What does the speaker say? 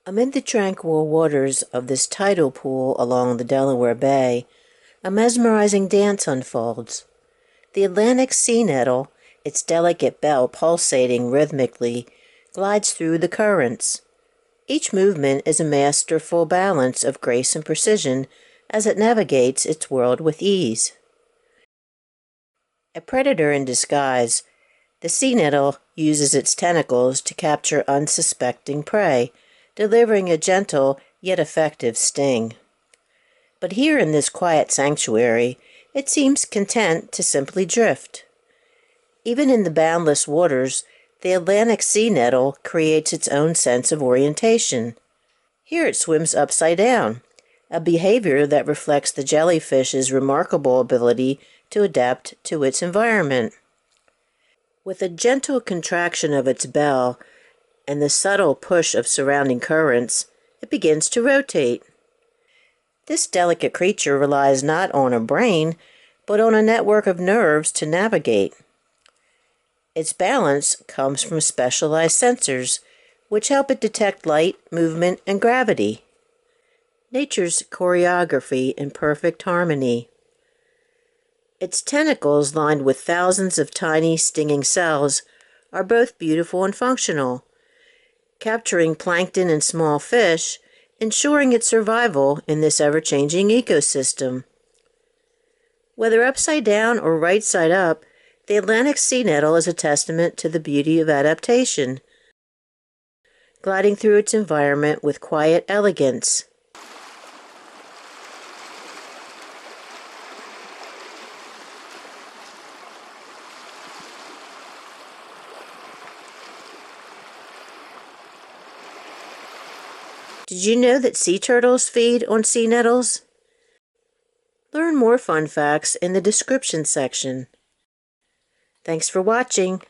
Amid the tranquil waters of this tidal pool along the Delaware Bay, a mesmerizing dance unfolds. The Atlantic Sea Nettle, its delicate bell pulsating rhythmically, glides through the currents. Each movement is a masterful balance of grace and precision as it navigates its world with ease. A predator in disguise, the sea nettle uses its tentacles to capture unsuspecting prey, delivering a gentle yet effective sting. But here in this quiet sanctuary, it seems content to simply drift. Even in the boundless waters, the Atlantic sea nettle creates its own sense of orientation. Here it swims upside down, a behavior that reflects the jellyfish's remarkable ability to adapt to its environment. With a gentle contraction of its bell and the subtle push of surrounding currents, it begins to rotate. This delicate creature relies not on a brain, but on a network of nerves to navigate. Its balance comes from specialized sensors, which help it detect light, movement, and gravity. Nature's choreography in perfect harmony. Its tentacles, lined with thousands of tiny stinging cells, are both beautiful and functional, capturing plankton and small fish, ensuring its survival in this ever-changing ecosystem. Whether upside down or right side up, the Atlantic sea nettle is a testament to the beauty of adaptation, gliding through its environment with quiet elegance. Did you know that sea turtles feed on sea nettles? Learn more fun facts in the description section. Thanks for watching.